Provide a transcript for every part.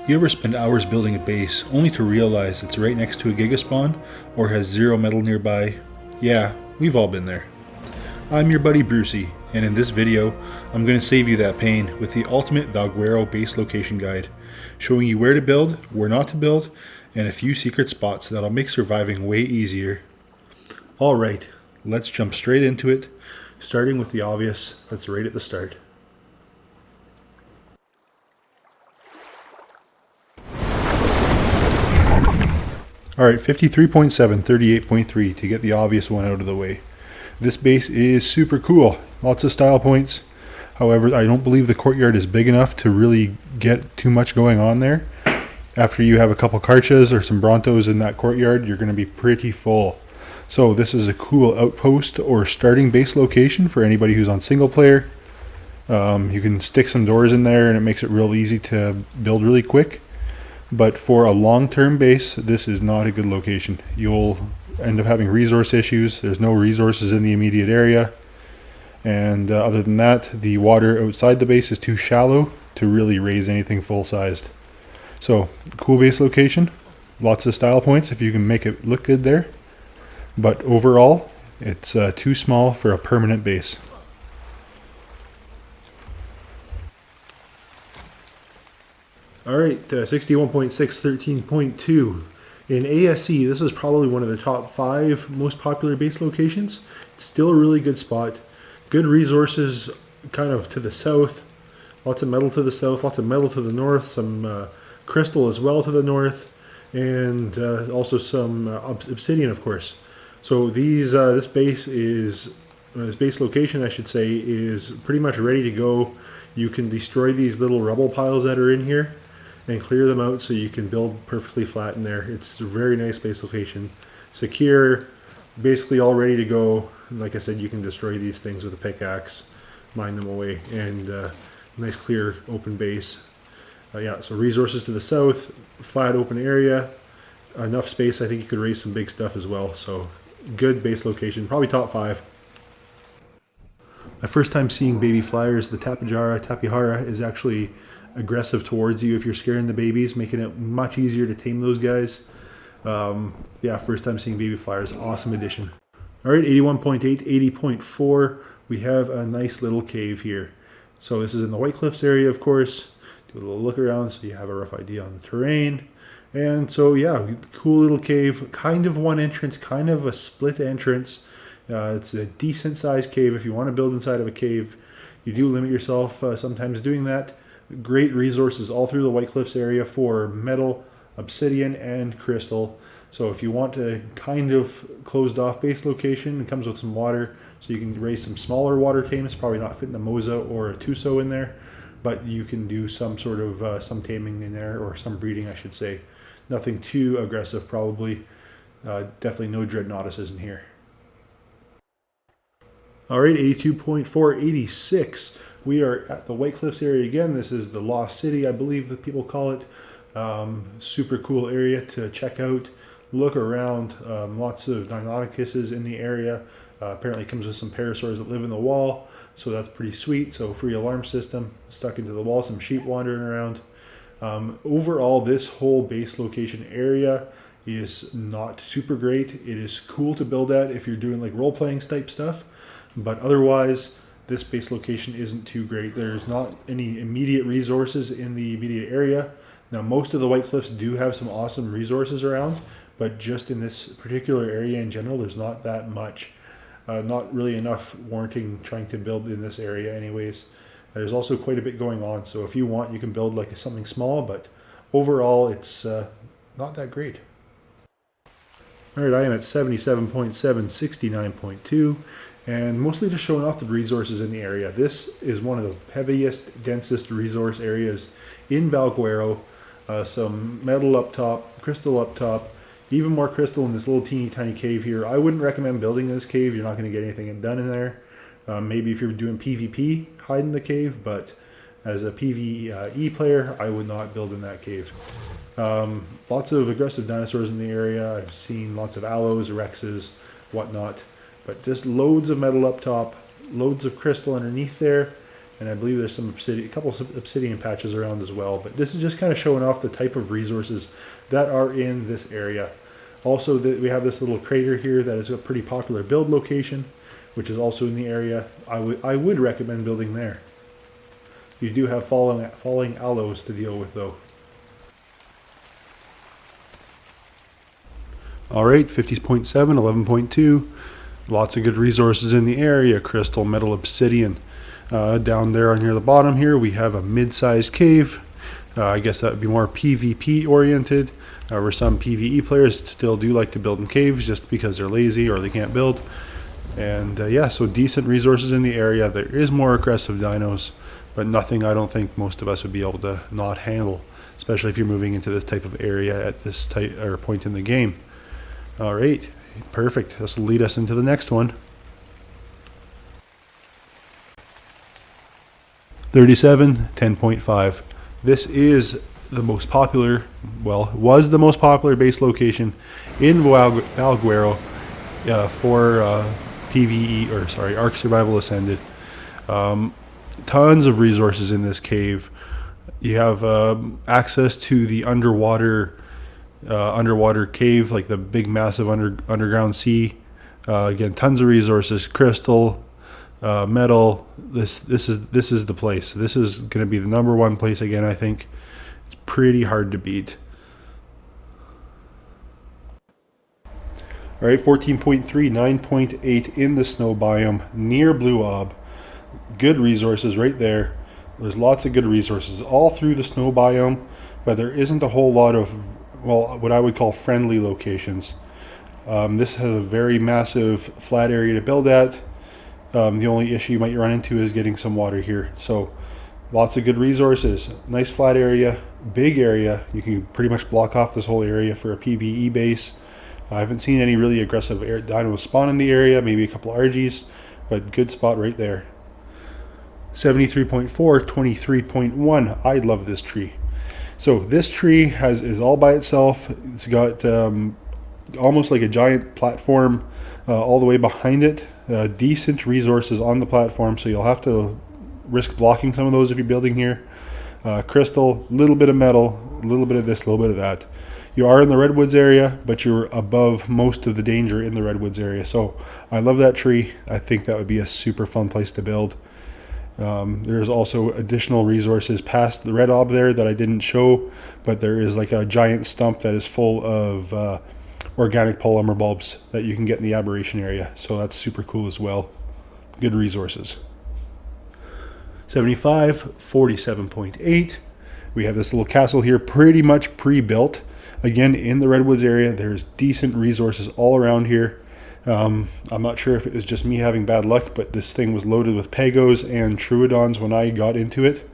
You ever spend hours building a base only to realize it's right next to a gigaspawn or has zero metal nearby? Yeah, we've all been there. I'm your buddy Brucey, and in this video, I'm going to save you that pain with the ultimate Valguero base location guide, showing you where to build, where not to build, and a few secret spots that'll make surviving way easier. Alright, let's jump straight into it, starting with the obvious that's right at the start. Alright, 53.7, 38.3 to get the obvious one out of the way. This base is super cool. Lots of style points. However, I don't believe the courtyard is big enough to really get too much going on there. After you have a couple Karchas or some Brontos in that courtyard, you're going to be pretty full. So this is a cool outpost or starting base location for anybody who's on single player. You can stick some doors in there and it makes it real easy to build really quick. But for a long-term base, this is not a good location. You'll end up having resource issues. There's no resources in the immediate area. And other than that, the water outside the base is too shallow to really raise anything full-sized. So, cool base location. Lots of style points if you can make it look good there. But overall, it's too small for a permanent base. Alright, 61.6, 13.2. In ASE, this is probably one of the top 5 most popular base locations. It's still a really good spot. Good resources kind of to the south. Lots of metal to the south, lots of metal to the north, some crystal as well to the north, and also some obsidian, of course. So this base location, I should say, is pretty much ready to go. You can destroy these little rubble piles that are in here and clear them out so you can build perfectly flat in there. It's a very nice base location. Secure, basically all ready to go. And like I said, you can destroy these things with a pickaxe, mine them away, and nice clear open base. Yeah, so resources to the south, flat open area, enough space I think you could raise some big stuff as well. So good base location, probably top 5. My first time seeing baby flyers, the Tapihara is actually aggressive towards you if you're scaring the babies, making it much easier to tame those guys. Yeah, first time seeing baby flyers, awesome addition. Alright, 81.8, 80.4, we have a nice little cave here. So this is in the White Cliffs area, of course. Do a little look around so you have a rough idea on the terrain. And so yeah, cool little cave, kind of one entrance, kind of a split entrance. It's a decent sized cave. If you want to build inside of a cave, you do limit yourself sometimes doing that. Great resources all through the White Cliffs area for metal, obsidian, and crystal. So if you want a kind of closed off base location, it comes with some water, so you can raise some smaller water tames, probably not fitting a Moza or a Tuso in there, but you can do some sort of some taming in there, or some breeding I should say. Nothing too aggressive probably. Definitely no Dreadnoughtuses in here. Alright, 82.4, 86. We are at the White Cliffs area again. This is the Lost City, I believe that people call it. Super cool area to check out. Look around. Lots of Deinonychuses in the area. Apparently it comes with some parasaurs that live in the wall, so that's pretty sweet. So free alarm system stuck into the wall, some sheep wandering around. Overall, this whole base location area is not super great. It is cool to build at if you're doing like role-playing type stuff, but otherwise this base location isn't too great. There's not any immediate resources in the immediate area. Now most of the White Cliffs do have some awesome resources around, but just in this particular area in general, there's not that much. Not really enough warranting trying to build in this area anyways. There's also quite a bit going on, so if you want, you can build like something small, but overall it's not that great. Alright, I am at 77.7, 69.2. And mostly just showing off the resources in the area. This is one of the heaviest, densest resource areas in Valguero. Some metal up top, crystal up top, even more crystal in this little teeny tiny cave here. I wouldn't recommend building in this cave. You're not going to get anything done in there. Maybe if you're doing PvP, hide in the cave, but as a PvE player, I would not build in that cave. Lots of aggressive dinosaurs in the area. I've seen lots of aloes, rexes, whatnot. But just loads of metal up top, loads of crystal underneath there, And I believe there's some obsidian, a couple of obsidian patches around as well. But this is just kind of showing off the type of resources that are in this area. Also, we have this little crater here that is a pretty popular build location, which is also in the area. I would recommend building there. You do have falling aloes to deal with though. Alright, 50.7, 11.2. Lots of good resources in the area. Crystal, metal, obsidian. Down there near the bottom here, we have a mid-sized cave. I guess that would be more PvP oriented, where some PvE players still do like to build in caves just because they're lazy or they can't build. And yeah, so decent resources in the area. There is more aggressive dinos, but nothing I don't think most of us would be able to not handle, especially if you're moving into this type of area at this point in the game. All right, perfect. This will lead us into the next one. 37, 10.5. This is the most popular, well, was the most popular base location in Valguero for PVE, or sorry, Ark Survival Ascended. Tons of resources in this cave. You have access to the underwater cave, like the big massive underground sea. Again, tons of resources, crystal, metal. This is the place. This is going to be the #1 place again. I think it's pretty hard to beat. All right, 14.3, 9.8 in the snow biome near Blue Ob. Good resources right there. There's lots of good resources all through the snow biome, but there isn't a whole lot of, well, what I would call friendly locations. This has a very massive flat area to build at. The only issue you might run into is getting some water here. So lots of good resources. Nice flat area, big area. You can pretty much block off this whole area for a PvE base. I haven't seen any really aggressive dinos spawn in the area, maybe a couple RGs, but good spot right there. 73.4, 23.1. I love this tree. So this tree is all by itself. It's got almost like a giant platform all the way behind it. Decent resources on the platform, so you'll have to risk blocking some of those if you're building here. Crystal, a little bit of metal, a little bit of this, a little bit of that. You are in the Redwoods area, but you're above most of the danger in the Redwoods area. So I love that tree. I think that would be a super fun place to build. There's also additional resources past the red ob there that I didn't show, but there is like a giant stump that is full of organic polymer bulbs that you can get in the Aberration area. So that's super cool as well. Good resources. 75, 47.8. We have this little castle here pretty much pre-built. Again, in the Redwoods area, there's decent resources all around here. I'm not sure if it was just me having bad luck, but this thing was loaded with pagos and troodons when I got into it,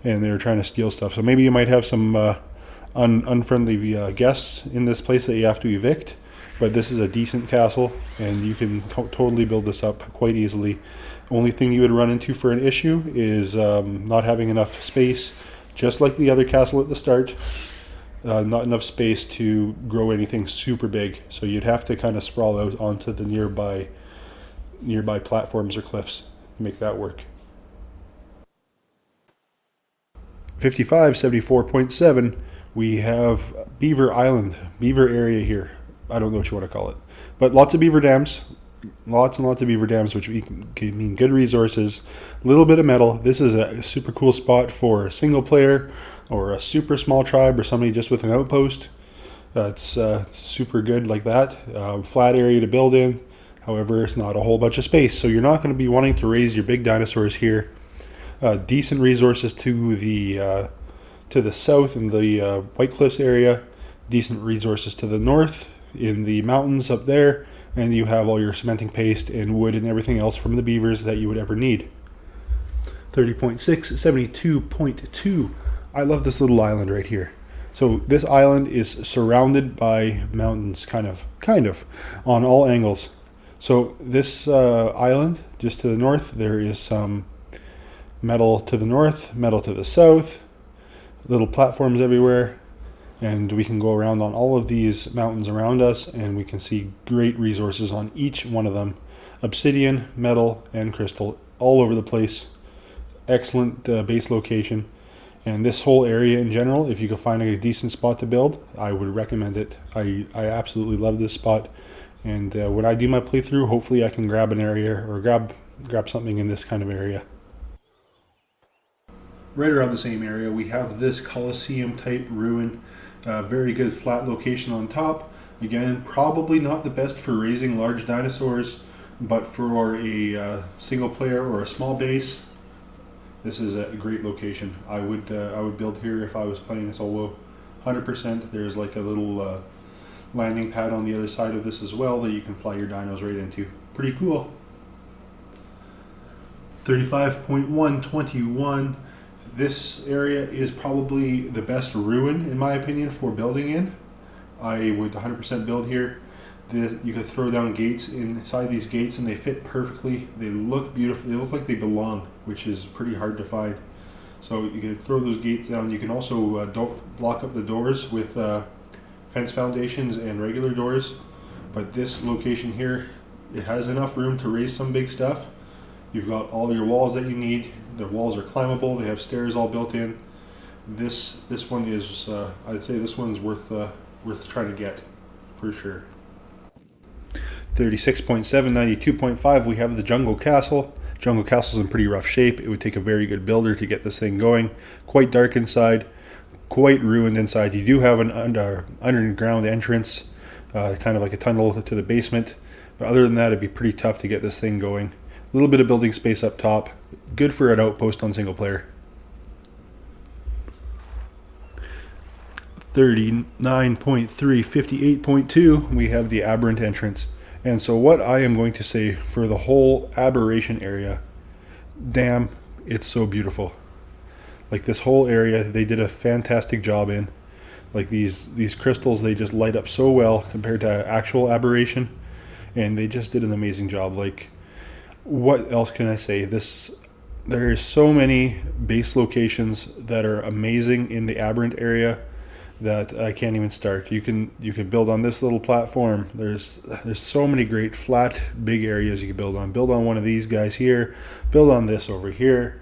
and they were trying to steal stuff. So maybe you might have some unfriendly guests in this place that you have to evict, but this is a decent castle, and you can totally build this up quite easily. Only thing you would run into for an issue is not having enough space, just like the other castle at the start. Not enough space to grow anything super big, so you'd have to kind of sprawl out onto the nearby platforms or cliffs to make that work. 55, 74.7, we have Beaver Island, Beaver area here. I don't know what you want to call it, but lots of beaver dams, lots and lots of beaver dams, which can mean good resources. A little bit of metal. This is a super cool spot for a single player or a super small tribe or somebody just with an outpost. It's super good like that. Flat area to build in. However, it's not a whole bunch of space, so you're not going to be wanting to raise your big dinosaurs here. Decent resources to the south in the White Cliffs area. Decent resources to the north in the mountains up there, and you have all your cementing paste and wood and everything else from the beavers that you would ever need. 30.6, 72.2. I love this little island right here. So this island is surrounded by mountains, kind of, on all angles. So this island, just to the north, there is some metal to the north, metal to the south, little platforms everywhere, and we can go around on all of these mountains around us, and we can see great resources on each one of them. Obsidian, metal, and crystal all over the place. excellent base location. And this whole area in general, if you could find a decent spot to build, I would recommend it. I absolutely love this spot. And when I do my playthrough, hopefully I can grab an area or grab something in this kind of area. Right around the same area, we have this Colosseum type ruin. Very good flat location on top. Again, probably not the best for raising large dinosaurs, but for a single player or a small base, this is a great location. I would build here if I was playing solo, 100%. There's like a little landing pad on the other side of this as well that you can fly your dinos right into. Pretty cool. 35.121. This area is probably the best ruin in my opinion for building in. I would 100% build here. You could throw down gates inside these gates and they fit perfectly. They look beautiful. They look like they belong, which is pretty hard to find. So you can throw those gates down. You can also block up the doors with fence foundations and regular doors. But this location here, it has enough room to raise some big stuff. You've got all your walls that you need. The walls are climbable. They have stairs all built in. This one is, I'd say this one's worth trying to get for sure. 36.7, 92.5, we have the Jungle Castle. Jungle Castle's in pretty rough shape. It would take a very good builder to get this thing going. Quite dark inside, quite ruined inside. You do have an underground entrance, kind of like a tunnel to the basement. But other than that, it'd be pretty tough to get this thing going. A little bit of building space up top. Good for an outpost on single player. 39.3, 58.2, we have the Aberrant entrance. And so what I am going to say for the whole Aberration area, damn, it's so beautiful. Like this whole area, they did a fantastic job in. Like these crystals, they just light up so well compared to actual Aberration. And they just did an amazing job. Like, what else can I say? There are so many base locations that are amazing in the Aberrant area that I can't even start. You can build on this little platform. There's so many great flat big areas you can build on. Build on one of these guys here. Build on this over here.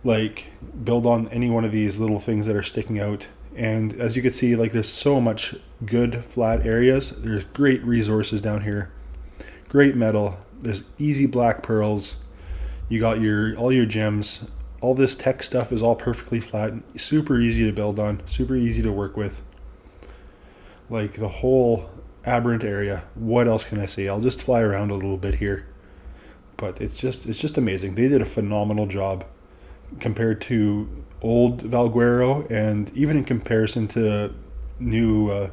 Like, build on any one of these little things that are sticking out. And as you can see, like, there's so much good flat areas. There's great resources down here. Great metal. There's easy black pearls. You got all your gems. All this tech stuff is all perfectly flat, super easy to build on, super easy to work with. Like the whole Aberrant area, what else can I say? I'll just fly around a little bit here. But it's just amazing. They did a phenomenal job compared to old Valguero, and even in comparison to new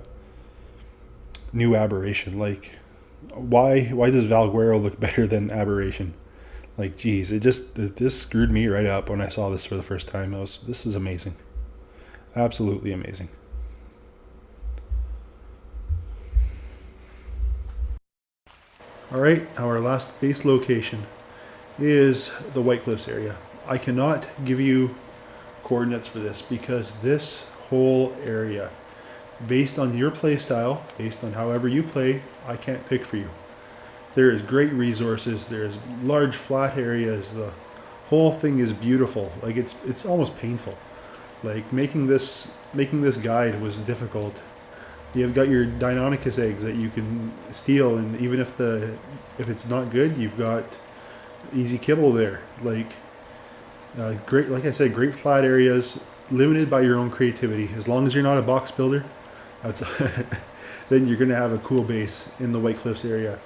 Aberration. Like, why does Valguero look better than Aberration? Like, geez, it just screwed me right up when I saw this for the first time. This is amazing. Absolutely amazing. All right, our last base location is the White Cliffs area. I cannot give you coordinates for this because this whole area, based on your play style, based on however you play, I can't pick for you. There is great resources. There's large flat areas. The whole thing is beautiful. Like it's almost painful. Like making this guide was difficult. You've got your Deinonychus eggs that you can steal, and even if it's not good, you've got easy kibble there. Like great, like I said, great flat areas, limited by your own creativity. As long as you're not a box builder, that's then you're gonna have a cool base in the White Cliffs area.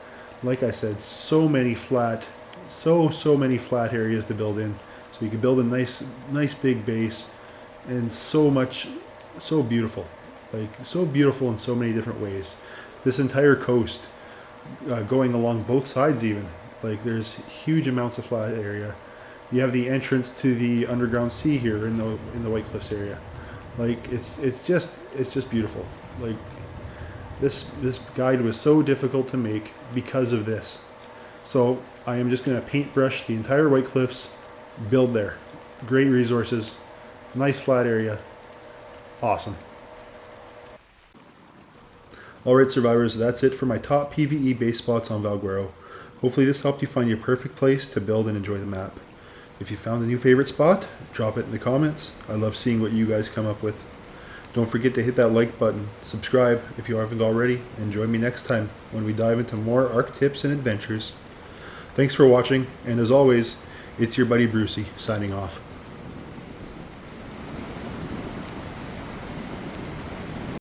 Like I said, so many flat areas to build in. So you can build a nice big base, and so beautiful. Like, so beautiful in so many different ways. This entire coast, going along both sides even, like there's huge amounts of flat area. You have the entrance to the underground sea here in the White Cliffs area. Like, it's just beautiful. Like, this guide was so difficult to make because of this. So I am just going to paintbrush the entire White Cliffs, build there. Great resources, nice flat area, awesome. Alright survivors, that's it for my top PvE base spots on Valguero. Hopefully this helped you find your perfect place to build and enjoy the map. If you found a new favorite spot, drop it in the comments. I love seeing what you guys come up with. Don't forget to hit that like button, subscribe if you haven't already, and join me next time when we dive into more Ark tips and adventures. Thanks for watching, and as always, it's your buddy Brucey signing off.